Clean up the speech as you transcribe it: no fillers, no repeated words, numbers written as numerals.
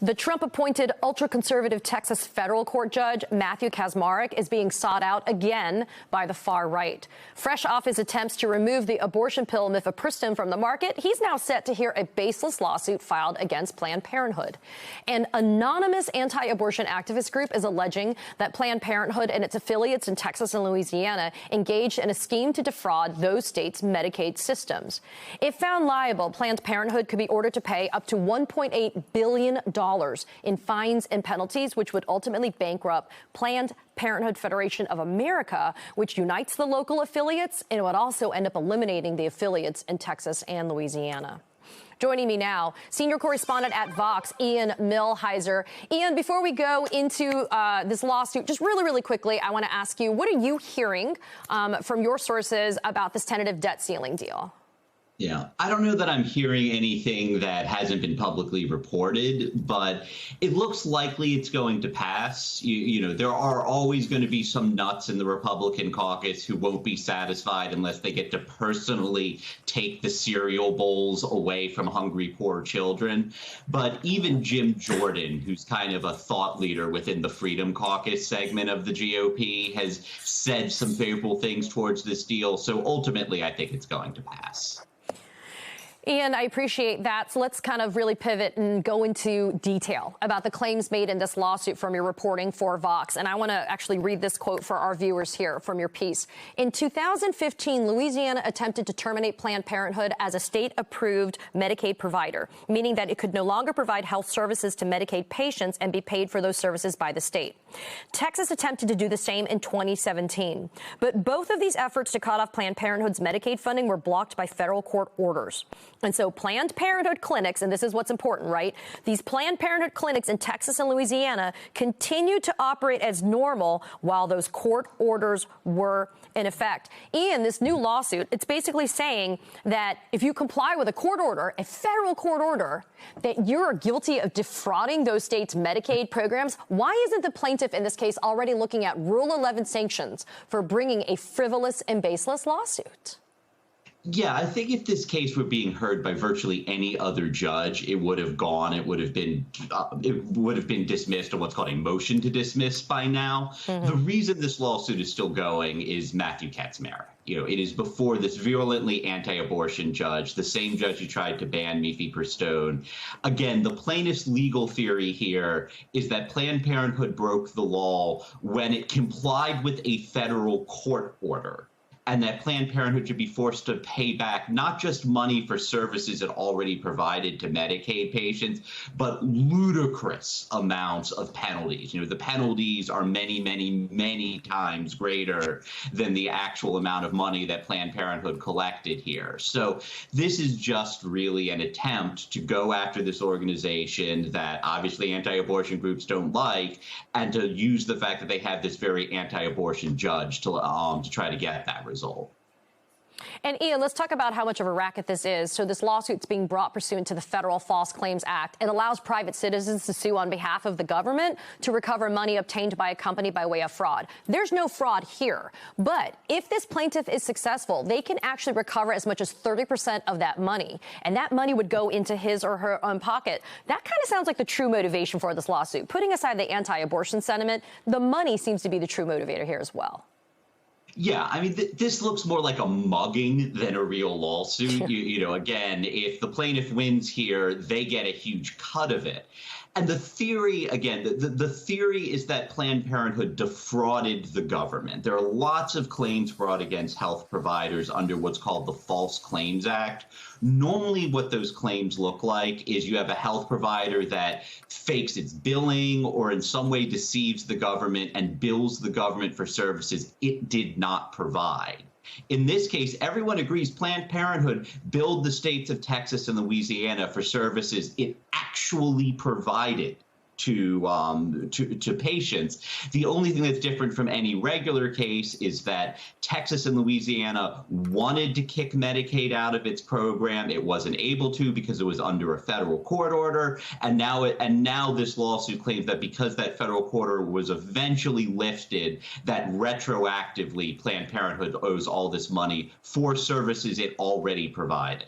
The Trump-appointed ultra-conservative Texas federal court judge Matthew Kacsmaryk is being sought out again by the far right. Fresh off his attempts to remove the abortion pill mifepristone from the market, he's now set to hear a baseless lawsuit filed against Planned Parenthood. An anonymous anti-abortion activist group is alleging that Planned Parenthood and its affiliates in Texas and Louisiana engaged in a scheme to defraud those states' Medicaid systems. If found liable, Planned Parenthood could be ordered to pay up to $1.8 billion in fines and penalties, which would ultimately bankrupt Planned Parenthood Federation of America, which unites the local affiliates, and would also end up eliminating the affiliates in Texas and Louisiana. Joining me now, senior correspondent at Vox, Ian Millhiser. Ian, before we go into this lawsuit, just really quickly, I want to ask you, what are you hearing from your sources about this tentative debt ceiling deal? Yeah, I don't know that I'm hearing anything that hasn't been publicly reported, but it looks likely it's going to pass. You know, there are always going to be some nuts in the Republican caucus who won't be satisfied unless they get to personally take the cereal bowls away from hungry, poor children. But even Jim Jordan, who's kind of a thought leader within the Freedom Caucus segment of the GOP, has said some favorable things towards this deal. So ultimately, I think it's going to pass. Ian, I appreciate that. So let's kind of really pivot and go into detail about the claims made in this lawsuit from your reporting for Vox. And I want to actually read this quote for our viewers here from your piece. In 2015, Louisiana attempted to terminate Planned Parenthood as a state-approved Medicaid provider, meaning that it could no longer provide health services to Medicaid patients and be paid for those services by the state. Texas attempted to do the same in 2017. But both of these efforts to cut off Planned Parenthood's Medicaid funding were blocked by federal court orders. And so Planned Parenthood clinics, and this is what's important, right? These Planned Parenthood clinics in Texas and Louisiana continued to operate as normal while those court orders were in effect. Ian, this new lawsuit, it's basically saying that if you comply with a court order, a federal court order, that you're guilty of defrauding those states' Medicaid programs. Why isn't the plaintiff in this case already looking at Rule 11 sanctions for bringing a frivolous and baseless lawsuit? Yeah, I think if this case were being heard by virtually any other judge, it would have gone. It would have been dismissed on what's called a motion to dismiss by now. The reason this lawsuit is still going is Matthew Kacsmaryk. You know, it is before this virulently anti-abortion judge, the same judge who tried to ban mifepristone. Again, the plaintiff's legal theory here is that Planned Parenthood broke the law when it complied with a federal court order, and that Planned Parenthood should be forced to pay back not just money for services it already provided to Medicaid patients, but ludicrous amounts of penalties. You know, the penalties are many times greater than the actual amount of money that Planned Parenthood collected here. So this is just really an attempt to go after this organization that obviously anti-abortion groups don't like, and to use the fact that they have this very anti-abortion judge to try to get that result. And Ian, let's talk about how much of a racket this is. So this lawsuit's being brought pursuant to the Federal False Claims Act. It allows private citizens to sue on behalf of the government to recover money obtained by a company by way of fraud. There's no fraud here. But if this plaintiff is successful, they can actually recover as much as 30% of that money. And that money would go into his or her own pocket. That kind of sounds like the true motivation for this lawsuit. Putting aside the anti-abortion sentiment, the money seems to be the true motivator here as well. Yeah, I mean, this looks more like a mugging than a real lawsuit. You know, again, if the plaintiff wins here, they get a huge cut of it. And the theory, again, the theory is that Planned Parenthood defrauded the government. There are lots of claims brought against health providers under what's called the False Claims Act. Normally what those claims look like is you have a health provider that fakes its billing or in some way deceives the government and bills the government for services it did not provide. In this case, everyone agrees Planned Parenthood billed the states of Texas and Louisiana for services it actually provided to patients. The only thing that's different from any regular case is that Texas and Louisiana wanted to kick Medicaid out of its program. It wasn't able to because it was under a federal court order. And now this lawsuit claims that because that federal court order was eventually lifted, that retroactively Planned Parenthood owes all this money for services it already provided.